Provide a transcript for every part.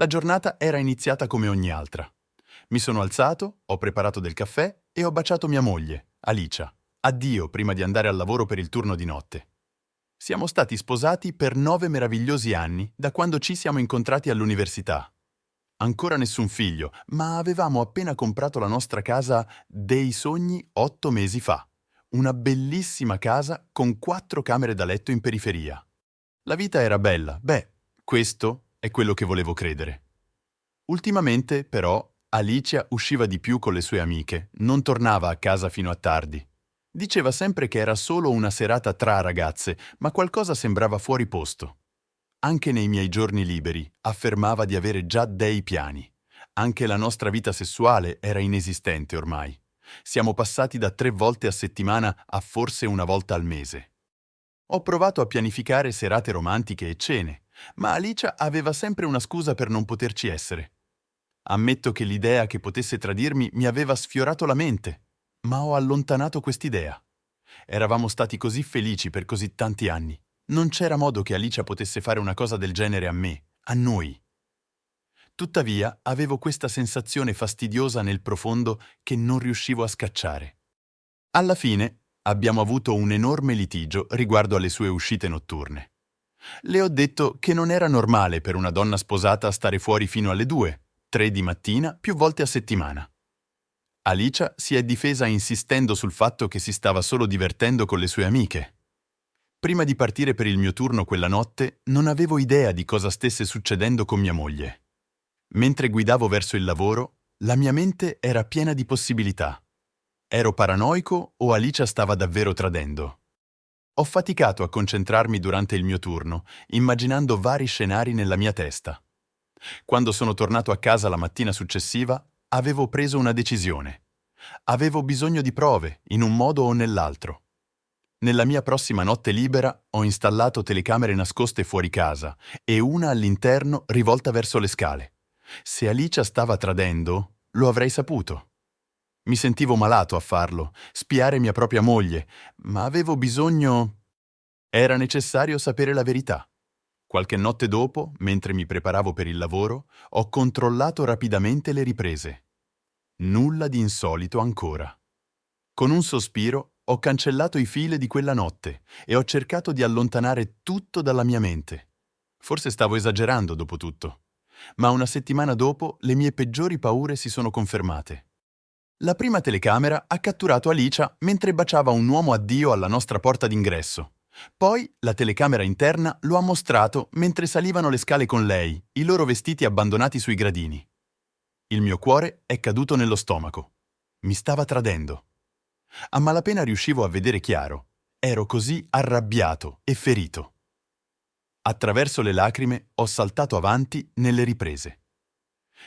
La giornata era iniziata come ogni altra. Mi sono alzato, ho preparato del caffè e ho baciato mia moglie, Alicia. Addio prima di andare al lavoro per il turno di notte. Siamo stati sposati per 9 meravigliosi anni da quando ci siamo incontrati all'università. Ancora nessun figlio, ma avevamo appena comprato la nostra casa dei sogni 8 mesi fa. Una bellissima casa con 4 camere da letto in periferia. La vita era bella, questo è quello che volevo credere. Ultimamente, però, Alicia usciva di più con le sue amiche, non tornava a casa fino a tardi. Diceva sempre che era solo una serata tra ragazze, ma qualcosa sembrava fuori posto. Anche nei miei giorni liberi affermava di avere già dei piani. Anche la nostra vita sessuale era inesistente ormai. Siamo passati da 3 volte a settimana a forse una volta al mese. Ho provato a pianificare serate romantiche e cene, ma Alicia aveva sempre una scusa per non poterci essere. Ammetto che l'idea che potesse tradirmi mi aveva sfiorato la mente, ma ho allontanato quest'idea. Eravamo stati così felici per così tanti anni. Non c'era modo che Alicia potesse fare una cosa del genere a me, a noi. Tuttavia, avevo questa sensazione fastidiosa nel profondo che non riuscivo a scacciare. Alla fine, abbiamo avuto un enorme litigio riguardo alle sue uscite notturne. Le ho detto che non era normale per una donna sposata stare fuori fino alle 2, 3 di mattina, più volte a settimana. Alicia si è difesa insistendo sul fatto che si stava solo divertendo con le sue amiche. Prima di partire per il mio turno quella notte, non avevo idea di cosa stesse succedendo con mia moglie. Mentre guidavo verso il lavoro, la mia mente era piena di possibilità. Ero paranoico o Alicia stava davvero tradendo? Ho faticato a concentrarmi durante il mio turno, immaginando vari scenari nella mia testa. Quando sono tornato a casa la mattina successiva, avevo preso una decisione. Avevo bisogno di prove, in un modo o nell'altro. Nella mia prossima notte libera ho installato telecamere nascoste fuori casa e una all'interno rivolta verso le scale. Se Alicia stava tradendo, lo avrei saputo. Mi sentivo malato a farlo, spiare mia propria moglie, ma avevo bisogno... Era necessario sapere la verità. Qualche notte dopo, mentre mi preparavo per il lavoro, ho controllato rapidamente le riprese. Nulla di insolito ancora. Con un sospiro ho cancellato i file di quella notte e ho cercato di allontanare tutto dalla mia mente. Forse stavo esagerando dopo tutto, ma una settimana dopo le mie peggiori paure si sono confermate. La prima telecamera ha catturato Alicia mentre baciava un uomo addio alla nostra porta d'ingresso. Poi la telecamera interna lo ha mostrato mentre salivano le scale con lei, i loro vestiti abbandonati sui gradini. Il mio cuore è caduto nello stomaco. Mi stava tradendo. A malapena riuscivo a vedere chiaro. Ero così arrabbiato e ferito. Attraverso le lacrime ho saltato avanti nelle riprese.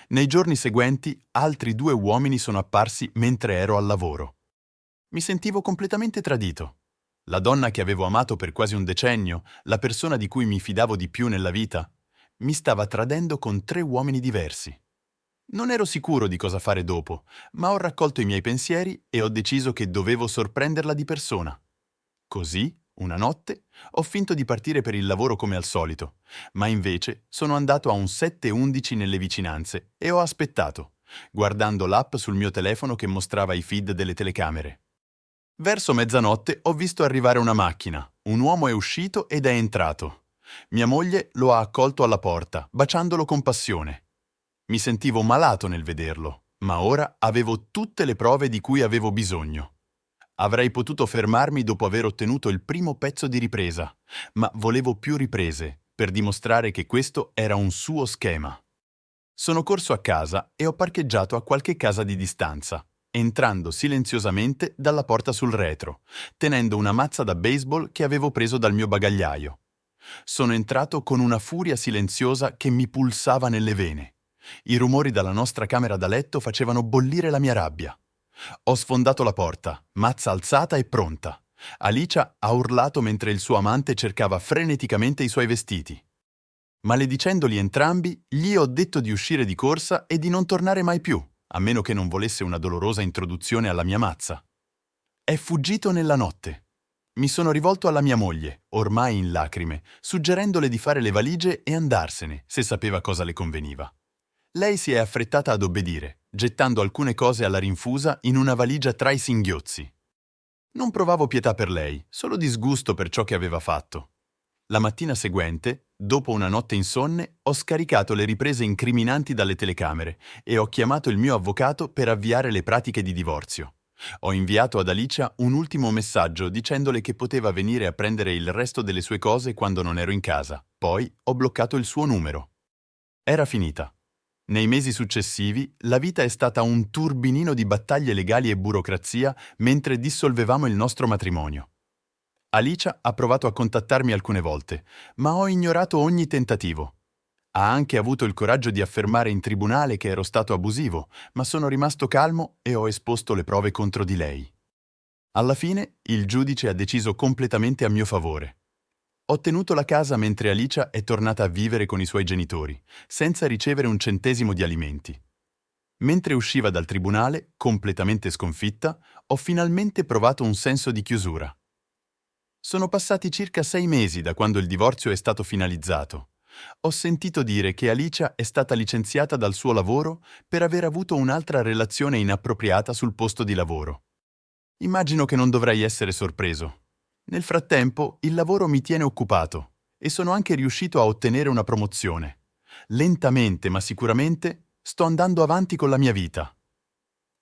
Nei giorni seguenti altri 2 uomini sono apparsi mentre ero al lavoro. Mi sentivo completamente tradito. La donna che avevo amato per quasi un decennio, la persona di cui mi fidavo di più nella vita, mi stava tradendo con 3 uomini diversi. Non ero sicuro di cosa fare dopo, ma ho raccolto i miei pensieri e ho deciso che dovevo sorprenderla di persona. Così, una notte, ho finto di partire per il lavoro come al solito, ma invece sono andato a un 711 nelle vicinanze e ho aspettato, guardando l'app sul mio telefono che mostrava i feed delle telecamere. Verso mezzanotte ho visto arrivare una macchina, un uomo è uscito ed è entrato. Mia moglie lo ha accolto alla porta, baciandolo con passione. Mi sentivo malato nel vederlo, ma ora avevo tutte le prove di cui avevo bisogno. Avrei potuto fermarmi dopo aver ottenuto il primo pezzo di ripresa, ma volevo più riprese per dimostrare che questo era un suo schema. Sono corso a casa e ho parcheggiato a qualche casa di distanza, entrando silenziosamente dalla porta sul retro, tenendo una mazza da baseball che avevo preso dal mio bagagliaio. Sono entrato con una furia silenziosa che mi pulsava nelle vene. I rumori dalla nostra camera da letto facevano bollire la mia rabbia. Ho sfondato la porta, mazza alzata e pronta. Alicia ha urlato mentre il suo amante cercava freneticamente i suoi vestiti. Maledicendoli entrambi, gli ho detto di uscire di corsa e di non tornare mai più, a meno che non volesse una dolorosa introduzione alla mia mazza. È fuggito nella notte. Mi sono rivolto alla mia moglie, ormai in lacrime, suggerendole di fare le valigie e andarsene, se sapeva cosa le conveniva. Lei si è affrettata ad obbedire, gettando alcune cose alla rinfusa in una valigia tra i singhiozzi. Non provavo pietà per lei, solo disgusto per ciò che aveva fatto. La mattina seguente, dopo una notte insonne, ho scaricato le riprese incriminanti dalle telecamere e ho chiamato il mio avvocato per avviare le pratiche di divorzio. Ho inviato ad Alicia un ultimo messaggio dicendole che poteva venire a prendere il resto delle sue cose quando non ero in casa. Poi ho bloccato il suo numero. Era finita. Nei mesi successivi, la vita è stata un turbinino di battaglie legali e burocrazia mentre dissolvevamo il nostro matrimonio. Alicia ha provato a contattarmi alcune volte, ma ho ignorato ogni tentativo. Ha anche avuto il coraggio di affermare in tribunale che ero stato abusivo, ma sono rimasto calmo e ho esposto le prove contro di lei. Alla fine, il giudice ha deciso completamente a mio favore. Ho tenuto la casa mentre Alicia è tornata a vivere con i suoi genitori, senza ricevere un centesimo di alimenti. Mentre usciva dal tribunale, completamente sconfitta, ho finalmente provato un senso di chiusura. Sono passati circa 6 mesi da quando il divorzio è stato finalizzato. Ho sentito dire che Alicia è stata licenziata dal suo lavoro per aver avuto un'altra relazione inappropriata sul posto di lavoro. Immagino che non dovrei essere sorpreso. Nel frattempo, il lavoro mi tiene occupato e sono anche riuscito a ottenere una promozione. Lentamente ma sicuramente sto andando avanti con la mia vita.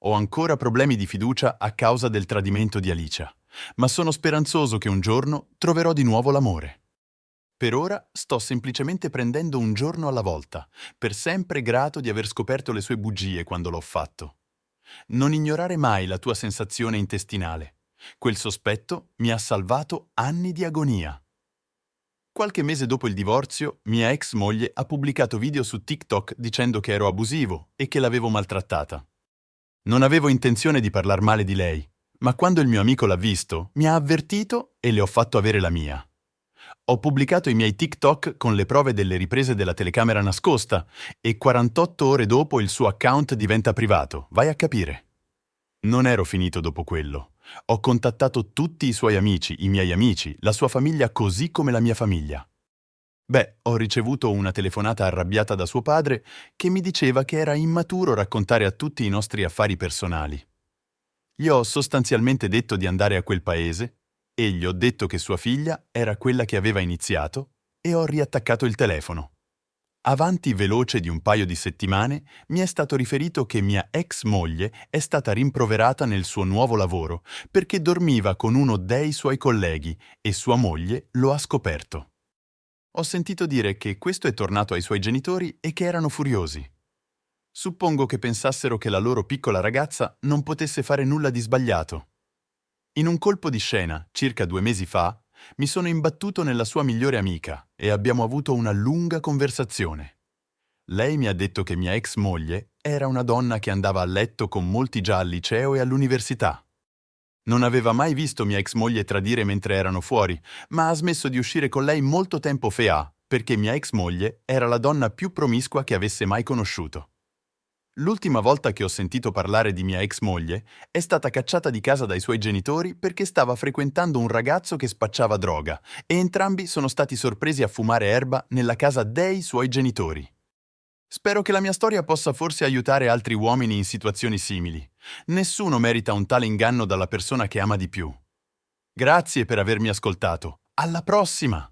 Ho ancora problemi di fiducia a causa del tradimento di Alicia, ma sono speranzoso che un giorno troverò di nuovo l'amore. Per ora sto semplicemente prendendo un giorno alla volta, per sempre grato di aver scoperto le sue bugie quando l'ho fatto. Non ignorare mai la tua sensazione intestinale. Quel sospetto mi ha salvato anni di agonia. Qualche mese dopo il divorzio, mia ex moglie ha pubblicato video su TikTok dicendo che ero abusivo e che l'avevo maltrattata. Non avevo intenzione di parlar male di lei, ma quando il mio amico l'ha visto, mi ha avvertito e le ho fatto avere la mia. Ho pubblicato i miei TikTok con le prove delle riprese della telecamera nascosta e 48 ore dopo il suo account diventa privato, vai a capire. Non ero finito dopo quello. Ho contattato tutti i suoi amici, i miei amici, la sua famiglia così come la mia famiglia. Ho ricevuto una telefonata arrabbiata da suo padre che mi diceva che era immaturo raccontare a tutti i nostri affari personali. Gli ho sostanzialmente detto di andare a quel paese e gli ho detto che sua figlia era quella che aveva iniziato e ho riattaccato il telefono. Avanti veloce di un paio di settimane mi è stato riferito che mia ex moglie è stata rimproverata nel suo nuovo lavoro perché dormiva con uno dei suoi colleghi e sua moglie lo ha scoperto. Ho sentito dire che questo è tornato ai suoi genitori e che erano furiosi. Suppongo che pensassero che la loro piccola ragazza non potesse fare nulla di sbagliato. In un colpo di scena, circa 2 mesi fa, mi sono imbattuto nella sua migliore amica e abbiamo avuto una lunga conversazione. Lei mi ha detto che mia ex moglie era una donna che andava a letto con molti già al liceo e all'università. Non aveva mai visto mia ex moglie tradire mentre erano fuori, ma ha smesso di uscire con lei molto tempo fa perché mia ex moglie era la donna più promiscua che avesse mai conosciuto. L'ultima volta che ho sentito parlare di mia ex moglie è stata cacciata di casa dai suoi genitori perché stava frequentando un ragazzo che spacciava droga e entrambi sono stati sorpresi a fumare erba nella casa dei suoi genitori. Spero che la mia storia possa forse aiutare altri uomini in situazioni simili. Nessuno merita un tale inganno dalla persona che ama di più. Grazie per avermi ascoltato. Alla prossima!